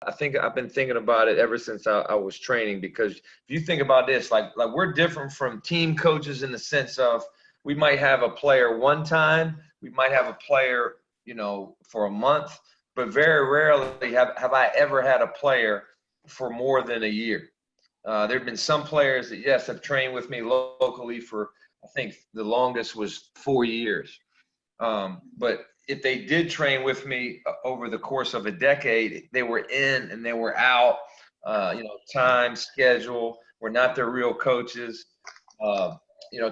I think I've been thinking about it ever since I was training, because if you think about this, like we're different from team coaches in the sense of we might have a player one time, we might have a player, for a month, but very rarely have I ever had a player for more than a year. There have been some players that, yes, have trained with me locally for, I think the longest was 4 years. But if they did train with me over the course of a decade, they were in and they were out, time, schedule, we're not their real coaches.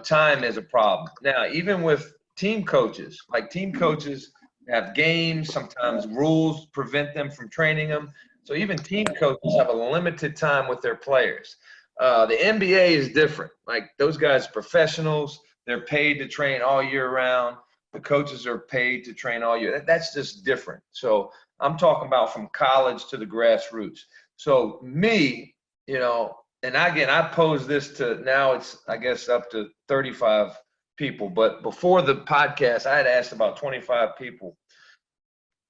Time is a problem. Now, even with team coaches, like team coaches have games, sometimes rules prevent them from training them. So even team coaches have a limited time with their players. The NBA is different. Like those guys, professionals, they're paid to train all year round. The coaches are paid to train all year. That's just different. So I'm talking about from college to the grassroots. So me, and again, I pose this to, now it's, I guess, up to 35 people. But before the podcast, I had asked about 25 people,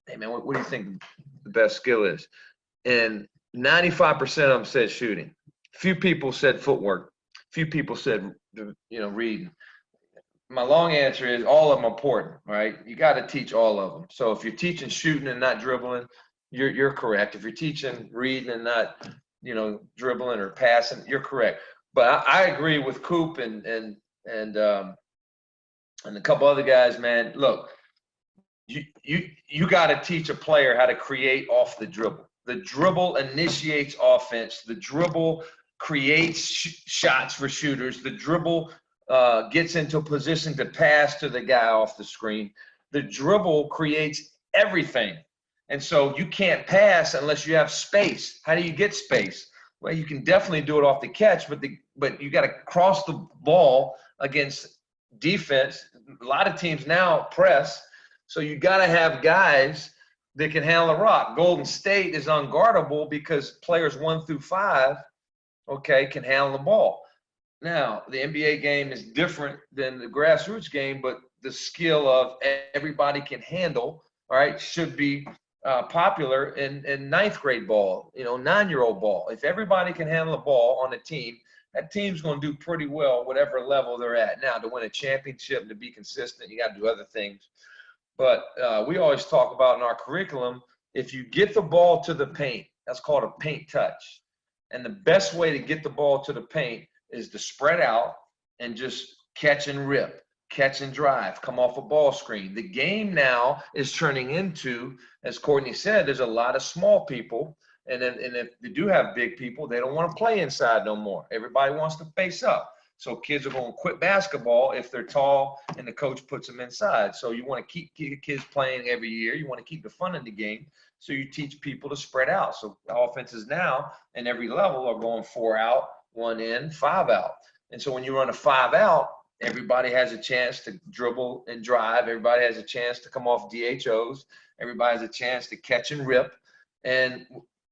hey, man, what do you think the best skill is? And 95% of them said shooting. Few people said footwork. Few people said, reading. My long answer is all of them important, right? You got to teach all of them. So if you're teaching shooting and not dribbling, you're correct. If you're teaching reading and not, dribbling or passing, you're correct. But I agree with Coop and a couple other guys, man. Look, you got to teach a player how to create off the dribble. The dribble initiates offense. The dribble creates shots for shooters. The dribble gets into a position to pass to the guy off the screen. The dribble creates everything. And so you can't pass unless you have space. How do you get space? Well, you can definitely do it off the catch, but you got to cross the ball against defense. A lot of teams now press. So you got to have guys that can handle the rock. Golden State is unguardable because players 1 through 5, can handle the ball. Now, the NBA game is different than the grassroots game, but the skill of everybody can handle, all right, should be popular in ninth grade ball, 9-year-old ball. If everybody can handle the ball on a team, that team's going to do pretty well, whatever level they're at. Now, to win a championship, to be consistent, you got to do other things. But we always talk about in our curriculum, if you get the ball to the paint, that's called a paint touch. And the best way to get the ball to the paint is to spread out and just catch and rip, catch and drive, come off a ball screen. The game now is turning into, as Courtney said, there's a lot of small people. And if they do have big people, they don't want to play inside no more. Everybody wants to face up. So kids are going to quit basketball if they're tall and the coach puts them inside. So you want to keep kids playing every year. You want to keep the fun in the game. So you teach people to spread out. So offenses now in every level are going 4 out, 1 in, 5 out. And so when you run a 5 out, everybody has a chance to dribble and drive. Everybody has a chance to come off DHOs. Everybody has a chance to catch and rip. And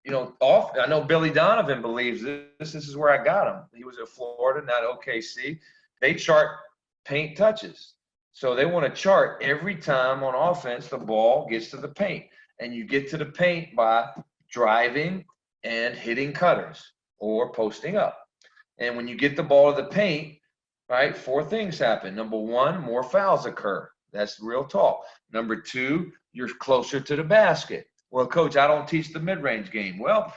I know Billy Donovan believes this. This is where I got him. He was at Florida, not OKC. They chart paint touches. So they want to chart every time on offense the ball gets to the paint. And you get to the paint by driving and hitting cutters or posting up. And when you get the ball to the paint, right, 4 things happen. Number 1, more fouls occur. That's real talk. Number 2, you're closer to the basket. Well, coach, I don't teach the mid-range game. Well,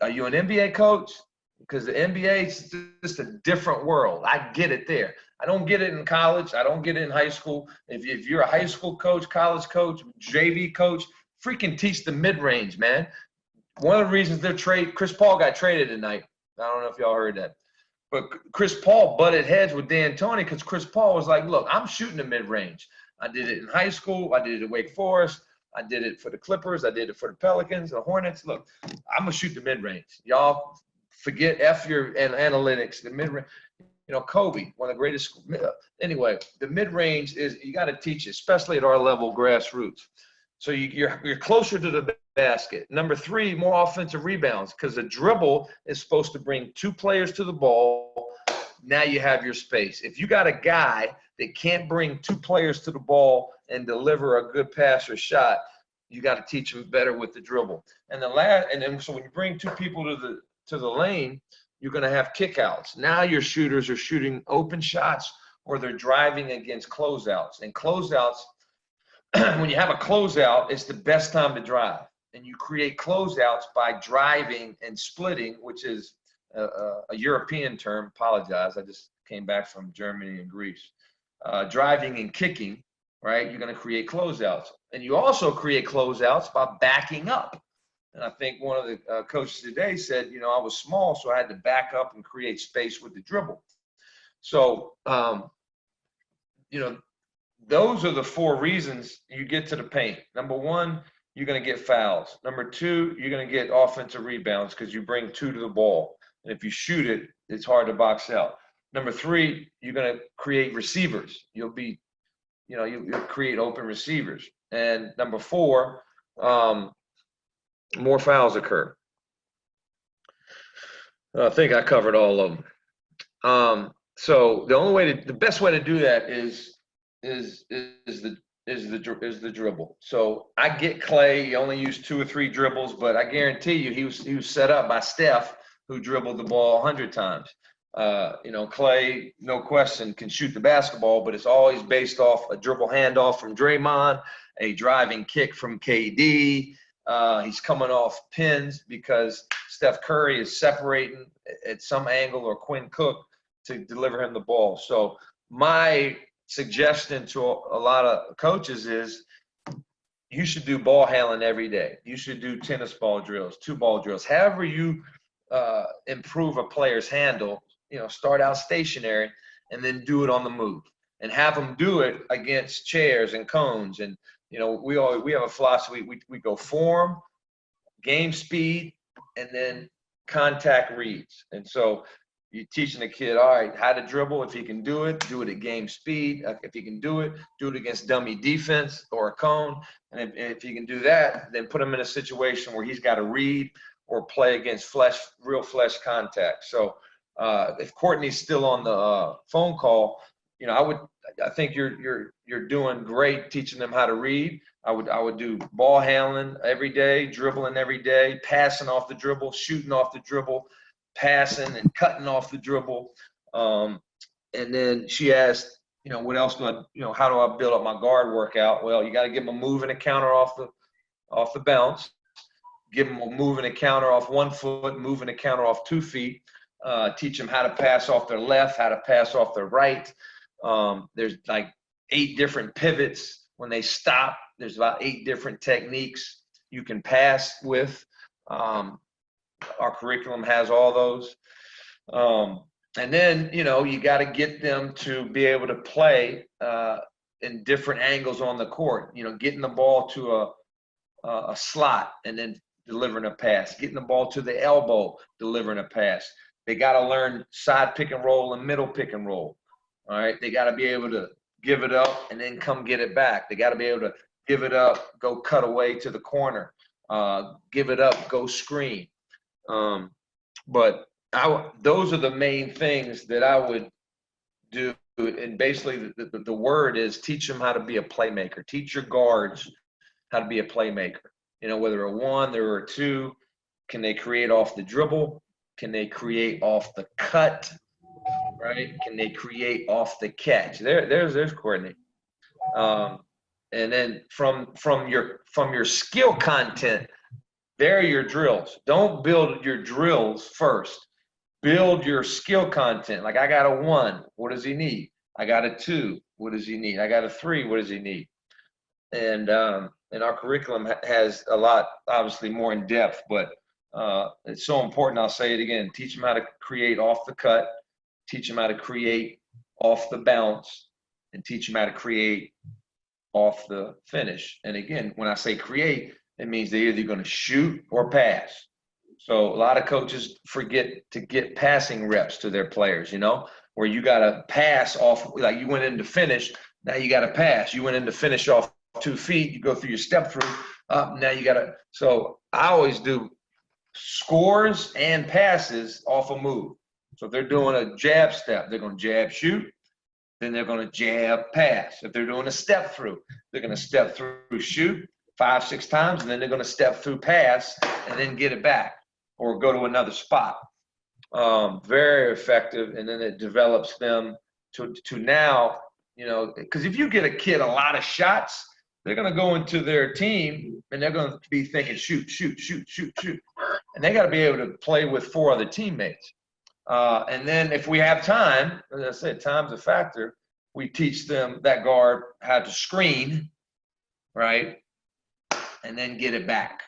are you an NBA coach? Because the NBA is just a different world. I get it there. I don't get it in college. I don't get it in high school. If you're a high school coach, college coach, JV coach, freaking teach the mid-range, man. One of the reasons Chris Paul got traded tonight. I don't know if y'all heard that. But Chris Paul butted heads with D'Antoni because Chris Paul was like, look, I'm shooting the mid-range. I did it in high school. I did it at Wake Forest. I did it for the Clippers. I did it for the Pelicans, the Hornets. Look, I'm going to shoot the mid-range. Y'all forget F your analytics. The mid-range, Kobe, one of the greatest. Anyway, the mid-range is, you got to teach it, especially at our level, grassroots. So you're closer to the basket. Number 3, more offensive rebounds, because the dribble is supposed to bring 2 players to the ball. Now you have your space. If you got a guy that can't bring 2 players to the ball and deliver a good pass or shot, you got to teach them better with the dribble. And then so when you bring two people to the lane, you're going to have kickouts. Now your shooters are shooting open shots, or they're driving against closeouts. And closeouts, when you have a closeout, it's the best time to drive. And you create closeouts by driving and splitting, which is a European term. Apologize, I just came back from Germany and Greece. Driving and kicking, right? You're going to create closeouts. And you also create closeouts by backing up. And I think one of the coaches today said, you know, I was small, so I had to back up and create space with the dribble. So, you know, those are the 4 reasons you get to the paint. Number 1, you're going to get fouls. Number 2, you're going to get offensive rebounds because you bring 2 to the ball. And if you shoot it, it's hard to box out. Number 3, you're going to create receivers. You'll create open receivers. And number 4, more fouls occur. I think I covered all of them. So the best way to do that is the dribble. So I get Clay. He only used 2 or 3 dribbles, but I guarantee you he was set up by Steph, who dribbled the ball 100 times. You know, Clay, no question, can shoot the basketball, but it's always based off a dribble handoff from Draymond, a driving kick from KD. He's coming off pins because Steph Curry is separating at some angle, or Quinn Cook, to deliver him the ball. So my suggestion to a lot of coaches is you should do ball handling every day. You should do tennis ball drills, 2-ball drills. However you improve a player's handle, you know, start out stationary and then do it on the move, and have them do it against chairs and cones. And, you know, we have a philosophy. We go form, game speed, and then contact reads. And so you're teaching the kid, all right, how to dribble. If he can do it at game speed. If he can do it against dummy defense or a cone. And if he can do that, then put him in a situation where he's got to read or play against real flesh contact. So if Courtney's still on the phone call, you know, I think you're doing great teaching them how to read. I would do ball handling every day, dribbling every day, passing off the dribble, shooting off the dribble, passing and cutting off the dribble. And then she asked, you know, what else how do I build up my guard workout? Well, you got to give them a move and a counter off the bounce. Give them a move and a counter off 1 foot, move and a counter off 2 feet. Teach them how to pass off their left, how to pass off their right. There's like 8 different pivots. When they stop, there's about 8 different techniques you can pass with. Our curriculum has all those. And then, you know, you got to get them to be able to play in different angles on the court. You know, getting the ball to a slot and then delivering a pass. Getting the ball to the elbow, delivering a pass. They got to learn side pick and roll and middle pick and roll. All right. They got to be able to give it up and then come get it back. They got to be able to give it up, go cut away to the corner, give it up, go screen. But those are the main things that I would do. And basically the word is teach them how to be a playmaker. Teach your guards how to be a playmaker. You know, whether a 1, there a 2, can they create off the dribble? Can they create off the cut? Right? Can they create off the catch? There's Courtney. And then from your skill content, there are your drills. Don't build your drills first. Build your skill content. Like, I got a 1, what does he need? I got a 2, what does he need? I got a 3, what does he need? And our curriculum has a lot, obviously, more in depth, but it's so important. I'll say it again. Teach them how to create off the cut. Teach them how to create off the bounce, and teach them how to create off the finish. And again, when I say create, it means they're either going to shoot or pass. So a lot of coaches forget to get passing reps to their players, you know, where you got to pass off, like you went in to finish, now you got to pass. You went in to finish off 2 feet, you go through your step through, now you got to. So I always do scores and passes off a move. So if they're doing a jab step, they're going to jab shoot, then they're going to jab pass. If they're doing a step through, they're going to step through shoot, 5, 6 times, and then they're going to step through pass and then get it back or go to another spot. Very effective, and then it develops them to now, you know, because if you get a kid a lot of shots, they're going to go into their team and they're going to be thinking shoot, shoot, shoot, shoot, shoot, and they got to be able to play with 4 other teammates. And then if we have time, as I said, time's a factor. We teach them, that guard, how to screen, right, and then get it back.